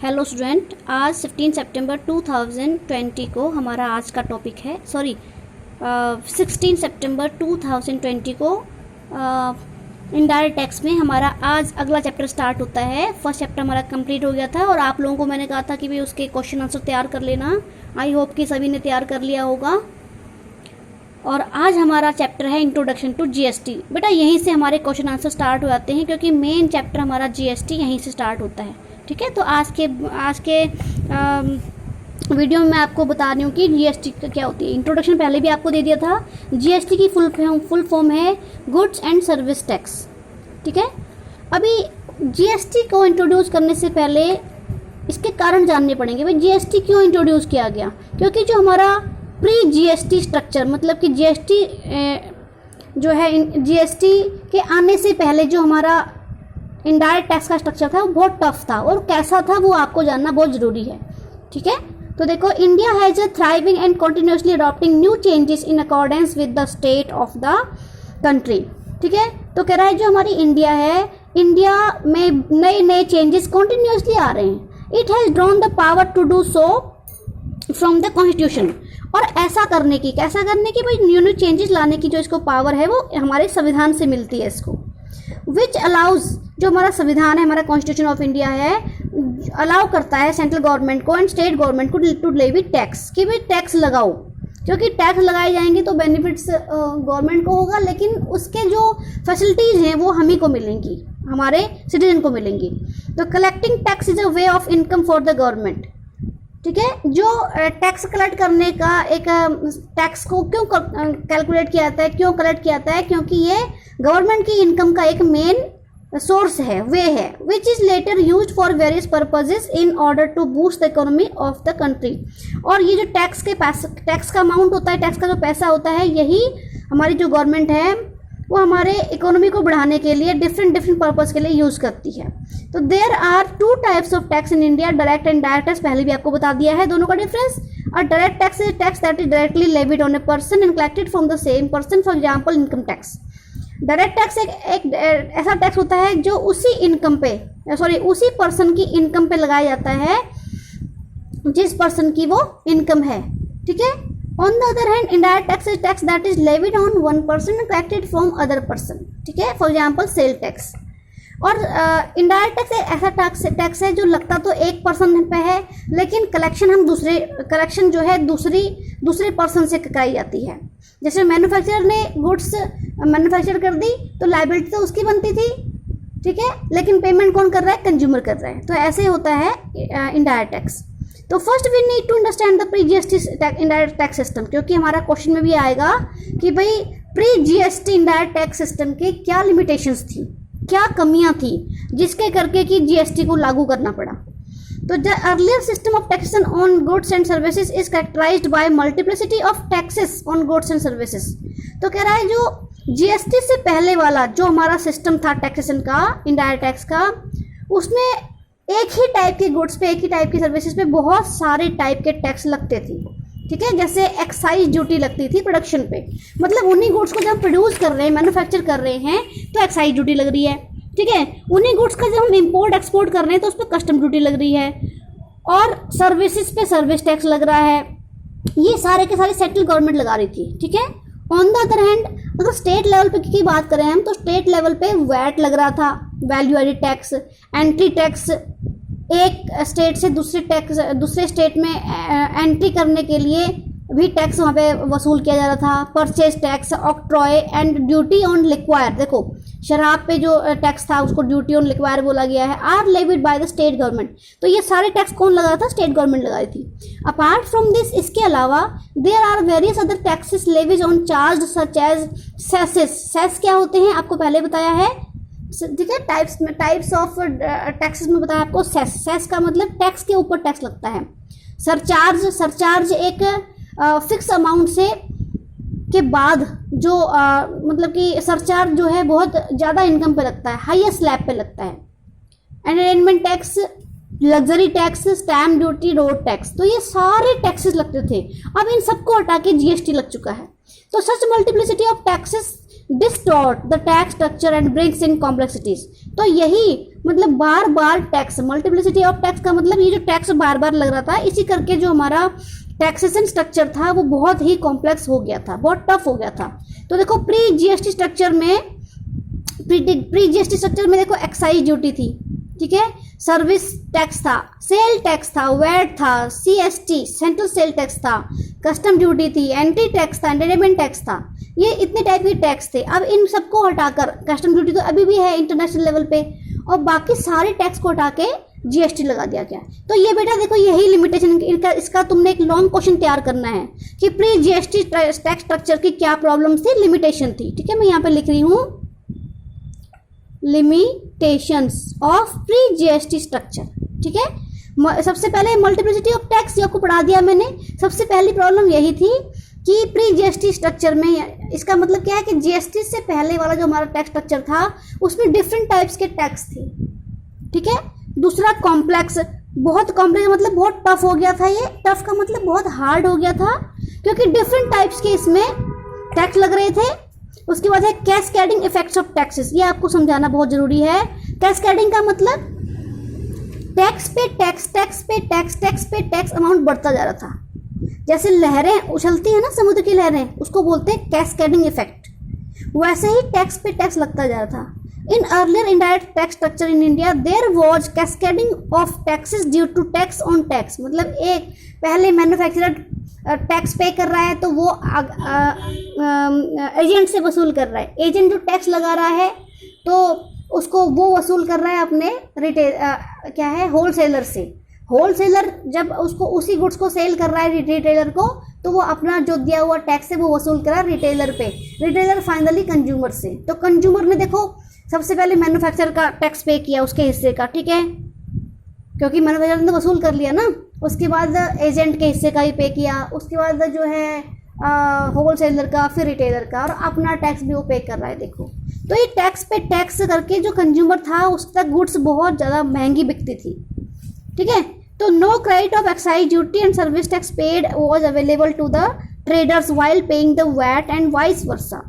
Hello student, आज 15 सितंबर 2020 को हमारा आज का टॉपिक है 16 सितंबर 2020 को इनडायरेक्ट टैक्स में हमारा आज अगला चैप्टर स्टार्ट होता है। फर्स्ट चैप्टर हमारा कंप्लीट हो गया था और आप लोगों को मैंने कहा था कि भाई उसके क्वेश्चन आंसर तैयार कर लेना। आई होप कि सभी ने तैयार कर लिया होगा। और आज हमारा चैप्टर है इंट्रोडक्शन टू जीएसटी। बेटा यहीं से हमारे क्वेश्चन आंसर स्टार्ट हो जाते हैं क्योंकि मेन चैप्टर हमारा जीएसटी यहीं से स्टार्ट होता है। ठीक है, तो आज के वीडियो में मैं आपको बता रही हूँ कि जीएसटी क्या होती है। इंट्रोडक्शन पहले भी आपको दे दिया था। जीएसटी की फुल फॉर्म है गुड्स एंड सर्विस टैक्स। ठीक है, अभी जीएसटी को इंट्रोड्यूस करने से पहले इसके कारण जानने पड़ेंगे। भाई जीएसटी क्यों इंट्रोड्यूस किया गया? क्योंकि जो हमारा प्री जीएसटी स्ट्रक्चर, मतलब कि जीएसटी जो है, जीएसटी के आने से पहले जो हमारा इनडायरेक्ट टैक्स का स्ट्रक्चर था वो बहुत टफ था। और कैसा था वो आपको जानना बहुत ज़रूरी है। ठीक है, तो देखो, India has a thriving and continuously adopting new changes in accordance with the state of the country. ठीक है, तो कह रहा है जो हमारी इंडिया है, इंडिया में नए नए चेंजेस कंटिन्यूसली आ रहे हैं। It has drawn the power to do so from the constitution. और ऐसा करने की भाई न्यू न्यू चेंजेस लाने की जो इसको पावर है वो हमारे संविधान से मिलती है इसको। विच अलाउज, जो हमारा संविधान है, हमारा कॉन्स्टिट्यूशन ऑफ इंडिया है, अलाउ करता है सेंट्रल गवर्नमेंट को एंड स्टेट गवर्नमेंट को टू लेवी टैक्स, कि भाई टैक्स लगाओ। क्योंकि टैक्स लगाए जाएंगे तो बेनिफिट्स गवर्नमेंट को होगा, लेकिन उसके जो फैसिलिटीज़ हैं वो हम ही को मिलेंगी, हमारे सिटीजन को मिलेंगी। तो collecting tax is a way of income for the government. ठीक है, जो टैक्स कलेक्ट करने का एक टैक्स को क्यों कैलकुलेट किया जाता है, क्यों कलेक्ट किया जाता है? क्योंकि ये गवर्नमेंट की इनकम का एक मेन सोर्स है, वे है, which is later use for various purposes in order to boost the economy of the country. और ये जो टैक्स का अमाउंट होता है, टैक्स का जो पैसा होता है, यही हमारी जो गवर्नमेंट है वो हमारे इकोनॉमी को बढ़ाने के लिए डिफरेंट पर्पज़ के लिए यूज़ करती है। तो there are two types of tax in India, direct and indirect tax. पहले भी आपको बता दिया है दोनों का डिफरेंस। और direct tax is tax that is directly levied on a person and collected from the same person, for example income tax. Direct tax एक ऐसा टैक्स होता है जो उसी पर्सन की इनकम पे लगाया जाता है जिस पर्सन की वो इनकम है। ठीक है, on the other hand indirect tax is tax that is levied on one person and collected from other person. ठीक है, फॉर एग्जाम्पल सेल टैक्स। और इनडायरेक्ट टैक्स एक ऐसा टैक्स है जो लगता तो एक पर्सन पे है, लेकिन कलेक्शन जो है दूसरे पर्सन से कराई जाती है। जैसे मैन्युफैक्चरर ने गुड्स मैन्युफैक्चर कर दी तो लायबिलिटी तो उसकी बनती थी। ठीक है, लेकिन पेमेंट कौन कर रहा है? कंज्यूमर कर रहा है। तो ऐसे होता है इनडायरेक्ट टैक्स। तो first we need to understand the pre GST indirect tax system, क्योंकि हमारा क्वेश्चन में भी आएगा कि भाई pre GST indirect tax system के क्या लिमिटेशंस थी, क्या कमियां थी जिसके करके कि जीएसटी को लागू करना पड़ा। तो the earlier system of taxation on goods and services is characterized by multiplicity of taxes on goods and services. तो कह रहा है जो जीएसटी से पहले वाला जो हमारा सिस्टम था टैक्सेशन का, इनडायरेक्ट टैक्स का, उसमें एक ही टाइप के गुड्स पे, एक ही टाइप की सर्विसेज पे बहुत सारे टाइप के टैक्स लगते थे। ठीक है, जैसे एक्साइज ड्यूटी लगती थी प्रोडक्शन पे, मतलब उन्हीं गुड्स को जब हम प्रोड्यूस कर रहे हैं, मैन्युफैक्चर कर रहे हैं तो एक्साइज ड्यूटी लग रही है। ठीक है, उन्हीं गुड्स का जब हम इंपोर्ट एक्सपोर्ट कर रहे हैं तो उस पर कस्टम ड्यूटी लग रही है, और सर्विसेज पे सर्विस टैक्स लग रहा है। ये सारे के सारे सेंट्रल गवर्नमेंट लगा रही थी। ठीक है, ऑन द अदर हैंड अगर स्टेट लेवल पे की बात करें हम, तो स्टेट लेवल पे वैट लग रहा था, value added tax, entry tax, एक स्टेट से दूसरे स्टेट में एंट्री करने के लिए भी टैक्स वहाँ पे वसूल किया जा रहा था, purchase tax, octroi and duty on liquor. देखो, शराब पे जो टैक्स था उसको ड्यूटी ऑन लिक्वायर बोला गया है, are levied by the state government. तो ये सारे टैक्स कौन लगा रहा था? स्टेट गवर्नमेंट लगाई थी। अपार्ट फ्रॉम दिस, इसके अलावा there are various other taxes levies on charge such as cesses. Cess क्या होते हैं आपको पहले बताया है। ठीक है, टाइप्स ऑफ टैक्सेस में बताया आपको। सेस का मतलब टैक्स के ऊपर टैक्स लगता है। सरचार्ज एक फिक्स अमाउंट से के बाद जो मतलब कि सरचार्ज जो है बहुत ज़्यादा इनकम पे लगता है, हाईएस्ट स्लैब पे लगता है। Entertainment tax, luxury tax, stamp duty, road tax, तो ये सारे टैक्सेस लगते थे। अब इन सबको हटा के जीएसटी लग चुका है। तो such multiplicity of taxes distort the tax structure and brings in complexities. तो यही मतलब बार बार टैक्स, मल्टीप्लिसिटी ऑफ टैक्स का मतलब ये जो टैक्स बार बार लग रहा था, इसी करके जो हमारा टैक्सेशन स्ट्रक्चर था वो बहुत ही कॉम्प्लेक्स हो गया था, बहुत टफ हो गया था। तो देखो प्री जीएसटी स्ट्रक्चर में, प्री जीएसटी स्ट्रक्चर में देखो एक्साइज ड्यूटी थी, ठीक है, सर्विस टैक्स था, सेल टैक्स था, वैट था, सीएसटी सेंट्रल सेल टैक्स था, कस्टम ड्यूटी थी, एंटी टैक्स था, एंटरटेनमेंट टैक्स था, ये इतने टाइप के टैक्स थे। अब इन सबको हटाकर, कस्टम ड्यूटी तो अभी भी है इंटरनेशनल लेवल पे, और बाकी सारे टैक्स को हटा के जीएसटी लगा दिया गया। तो ये बेटा देखो यही लिमिटेशन इनका, इसका तुमने एक लॉन्ग क्वेश्चन तैयार करना है कि प्री जीएसटी टैक्स स्ट्रक्चर की क्या प्रॉब्लम थी, लिमिटेशन थी, ठीक है। मैं यहाँ पे लिख रही हूँ limitations of pre GST structure, ठीक है। सबसे पहले मल्टीप्लिसिटी ऑफ टैक्स आपको पढ़ा दिया मैंने। सबसे पहली प्रॉब्लम यही थी कि प्री जीएसटी स्ट्रक्चर में, इसका मतलब क्या है कि जीएसटी से पहले वाला जो हमारा टैक्स स्ट्रक्चर था उसमें डिफरेंट टाइप्स के टैक्स थे, ठीक है। दूसरा कॉम्प्लेक्स, बहुत कॉम्प्लेक्स मतलब बहुत टफ हो गया था, ये टफ का मतलब बहुत हार्ड हो गया था, क्योंकि डिफरेंट टाइप्स के इसमें टैक्स लग रहे थे। उसके बाद है कैस्केडिंग इफेक्ट्स ऑफ टैक्सेस, ये आपको समझाना बहुत जरूरी है। कैस्केडिंग का मतलब टैक्स पे टैक्स, टैक्स पे टैक्स, टैक्स पे टैक्स अमाउंट बढ़ता जा रहा था। जैसे लहरें उछलती है ना, समुद्र की लहरें, उसको बोलते हैं कैस्केडिंग इफेक्ट। वैसे ही टैक्स पे टैक्स लगता जा रहा था। In earlier indirect tax structure in India there was cascading of taxes due to tax on tax, मतलब एक पहले मैन्युफैक्चरर टैक्स पे कर रहा है तो वो एजेंट से वसूल कर रहा है, एजेंट जो टैक्स लगा रहा है तो उसको वो वसूल कर रहा है अपने रिटेल क्या है होलसेलर से। होलसेलर जब उसको उसी गुड्स को सेल कर रहा है रिटेलर को, तो वो अपना जो दिया हुआ टैक्स है वो वसूल कर रहा है रिटेलर पे, रिटेलर फाइनली कंज्यूमर से। तो कंज्यूमर ने देखो सबसे पहले मैन्युफैक्चरर का टैक्स पे किया उसके हिस्से का, ठीक है, क्योंकि मैन्युफैक्चरर ने वसूल कर लिया ना। उसके बाद एजेंट के हिस्से का ही पे किया, उसके बाद जो है होलसेलर का, फिर रिटेलर का, और अपना टैक्स भी वो पे कर रहा है। देखो तो ये टैक्स पे टैक्स करके जो कंज्यूमर था उस तक गुड्स बहुत ज़्यादा महंगी बिकती थी, ठीक है। तो no credit of excise duty and service tax paid was available to the traders while paying the VAT and vice versa.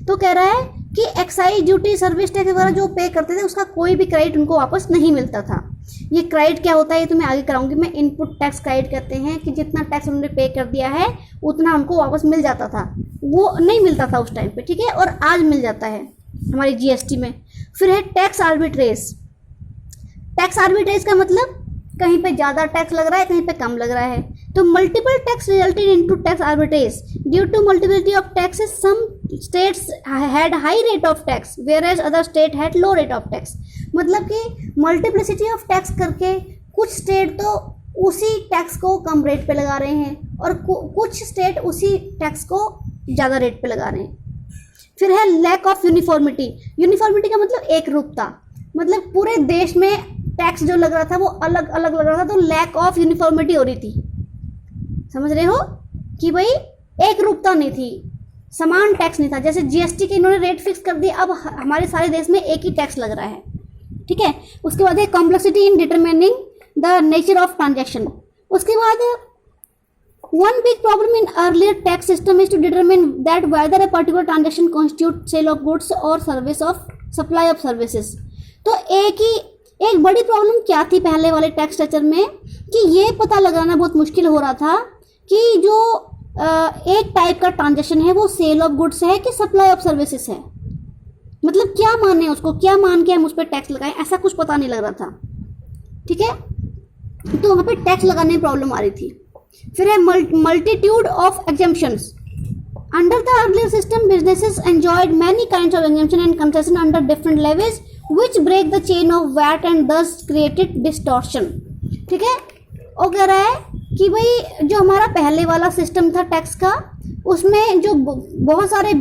तो कह रहा है कि एक्साइज ड्यूटी, सर्विस टैक्स वगैरह जो पे करते थे उसका कोई भी क्रेडिट उनको वापस नहीं मिलता था। ये क्रेडिट क्या होता है ये तो मैं आगे कराऊंगी। मैं इनपुट टैक्स क्रेडिट कहते हैं कि जितना टैक्स उन्होंने पे कर दिया है उतना उनको वापस मिल जाता था, वो नहीं मिलता था उस टाइम पे, ठीक है, और आज मिल जाता है हमारी जीएसटी में। फिर है टैक्स आर्बिट्रेज। टैक्स आर्बिट्रेज का मतलब कहीं पे ज़्यादा टैक्स लग रहा है, कहीं पे कम लग रहा है। तो multiple tax resulted into tax arbitrage due to multiplicity of taxes, some states had high rate of tax whereas other state had low rate of tax. मतलब कि मल्टीप्लिसिटी ऑफ टैक्स करके कुछ स्टेट तो उसी tax को कम rate पे लगा रहे हैं और कुछ स्टेट उसी टैक्स को ज़्यादा रेट पे लगा रहे हैं। फिर है लैक ऑफ यूनिफॉर्मिटी। यूनिफॉर्मिटी का मतलब एक रूपता, मतलब पूरे देश में टैक्स जो लग रहा था वो अलग अलग लग रहा था, तो लैक ऑफ यूनिफॉर्मिटी हो रही थी। समझ रहे हो कि भाई एक रूपता नहीं थी, समान टैक्स नहीं था। जैसे जीएसटी के इन्होंने रेट फिक्स कर दिया, अब हमारे सारे देश में एक ही टैक्स लग रहा है, ठीक है। उसके बाद है complexity in determining the nature of transaction. उसके बाद one big problem in earlier tax system is to determine that whether a particular transaction constitute sale of goods और service of supply of services. तो एक बड़ी problem क्या थी पहले वाले टैक्स स्ट्रक्चर में कि ये पता लगाना बहुत मुश्किल हो रहा था कि जो एक टाइप का ट्रांजैक्शन है वो सेल ऑफ गुड्स है कि सप्लाई ऑफ सर्विसेज है। मतलब क्या माने उसको, क्या मान के हम उस पर टैक्स लगाएं, ऐसा कुछ पता नहीं लग रहा था, ठीक है। तो वहाँ पे टैक्स लगाने में प्रॉब्लम आ रही थी। फिर है multitude of exemptions. Under the earlier system businesses enjoyed many kinds of exemption and concession under different levels which break the chain of VAT and thus created distortion, ठीक है। वो कह रहा है कि भाई जो हमारा पहले वाला सिस्टम था टैक्स का, उसमें जो बहुत सारे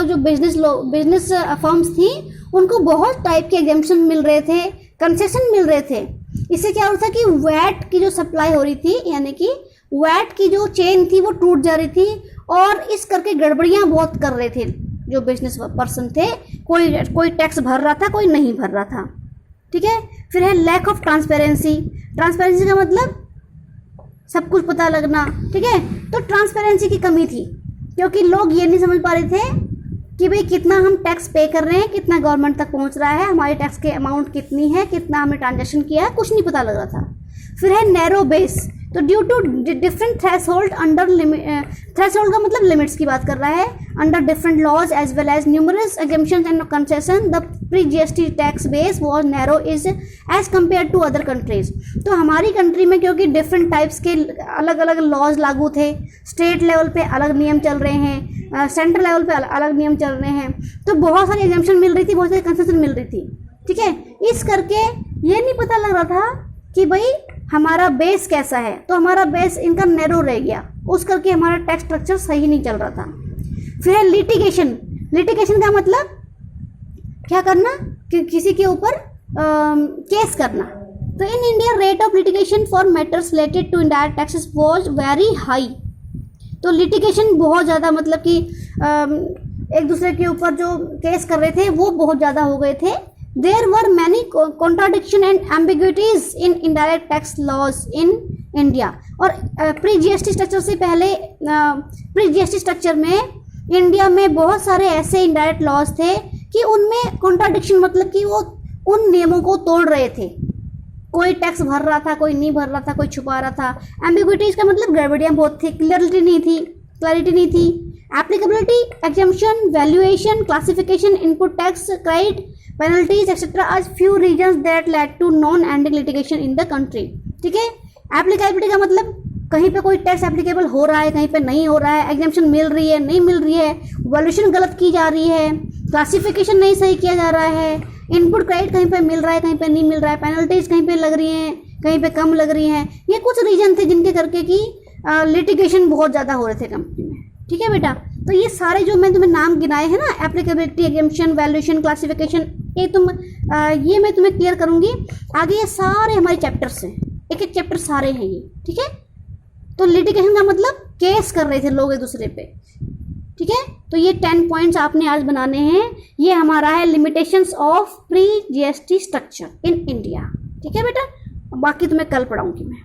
जो बिजनेस फर्म्स थी उनको बहुत टाइप के एग्जेम्पशन मिल रहे थे, कंसेशन मिल रहे थे। इससे क्या हो रहा था कि वैट की जो सप्लाई हो रही थी, यानी कि वैट की जो चेन थी वो टूट जा रही थी, और इस करके गड़बड़ियाँ बहुत कर रहे थे जो बिजनेस पर्सन थे। कोई टैक्स भर रहा था, कोई नहीं भर रहा था, ठीक है। फिर है लैक ऑफ ट्रांसपेरेंसी। ट्रांसपेरेंसी का मतलब सब कुछ पता लगना, ठीक है। तो ट्रांसपेरेंसी की कमी थी क्योंकि लोग ये नहीं समझ पा रहे थे कि भाई कितना हम टैक्स पे कर रहे हैं, कितना गवर्नमेंट तक पहुंच रहा है, हमारी टैक्स के अमाउंट कितनी है, कितना हमने ट्रांजैक्शन किया है, कुछ नहीं पता लग रहा था। फिर है नैरो बेस, तो due to different threshold under threshold का मतलब लिमिट्स की बात कर रहा है, under different laws as well as numerous exemptions and concession the pre GST tax base was narrow is as compare to other countries. तो हमारी कंट्री में क्योंकि डिफरेंट टाइप्स के अलग अलग लॉज लागू थे, स्टेट लेवल पे अलग नियम चल रहे हैं, सेंट्रल लेवल पे अलग नियम चल रहे हैं, तो बहुत सारी एग्जेम्पशन मिल रही थी, बहुत सारी कंसेशन मिल रही थी। ठीक है, इस करके ये नहीं पता लग रहा था कि भाई हमारा बेस कैसा है, तो हमारा बेस इनका नैरो रह गया, उस करके हमारा टैक्स स्ट्रक्चर सही नहीं चल रहा था। फिर है लिटिगेशन। लिटिगेशन का मतलब क्या करना कि किसी के ऊपर केस करना। तो in India rate of litigation for matters related to indirect taxes was very high. तो लिटिगेशन बहुत ज़्यादा मतलब कि एक दूसरे के ऊपर जो केस कर रहे थे वो बहुत ज़्यादा हो गए थे। There were many contradiction and ambiguities in indirect tax laws in India। और प्री जीएसटी स्ट्रक्चर से पहले प्री जीएसटी स्ट्रक्चर में इंडिया में बहुत सारे ऐसे इनडायरेक्ट लॉज थे कि उनमें कॉन्ट्राडिक्शन मतलब कि वो उन नियमों को तोड़ रहे थे, कोई टैक्स भर रहा था, कोई नहीं भर रहा था, कोई छुपा रहा था। एम्बिग्विटीज का मतलब गड़बड़ियाँ बहुत थी, क्लियरिटी नहीं थी। Applicability, exemption, valuation, classification, input tax, credit, penalties etcetera as few reasons that led to non ending litigation in the country. ठीक है, एप्लीकेबिलिटी का मतलब कहीं पे कोई टैक्स एप्लीकेबल हो रहा है, कहीं पे नहीं हो रहा है, एग्जेम्पशन मिल रही है, नहीं मिल रही है, वैल्यूएशन गलत की जा रही है, क्लासिफिकेशन नहीं सही किया जा रहा है, इनपुट क्रेडिट कहीं पे मिल रहा है, कहीं पे नहीं मिल रहा है, पेनल्टीज कहीं पे लग रही हैं, कहीं पे कम लग रही हैं। ये कुछ रीजन थे जिनके करके कि लिटिगेशन बहुत ज़्यादा हो रहे थे कंपनी में। ठीक है बेटा, तो ये सारे जो मैं तुम्हें नाम गिनाए हैं ना, एप्लीकेबिलिटी, एग्जेम्पशन, वैल्यूएशन, क्लासिफिकेशन, ये मैं तुम्हें क्लियर करूंगी आगे। ये सारे हमारे चैप्टर्स हैं, एक एक चैप्टर सारे हैं ये। ठीक है, तो लिटिगेशन का मतलब केस कर रहे थे लोग एक दूसरे पे। ठीक है, तो ये 10 पॉइंट्स आपने आज बनाने हैं। ये हमारा है limitations of pre GST structure in India. ठीक है बेटा, बाकी तुम्हें कल पढ़ाऊंगी मैं।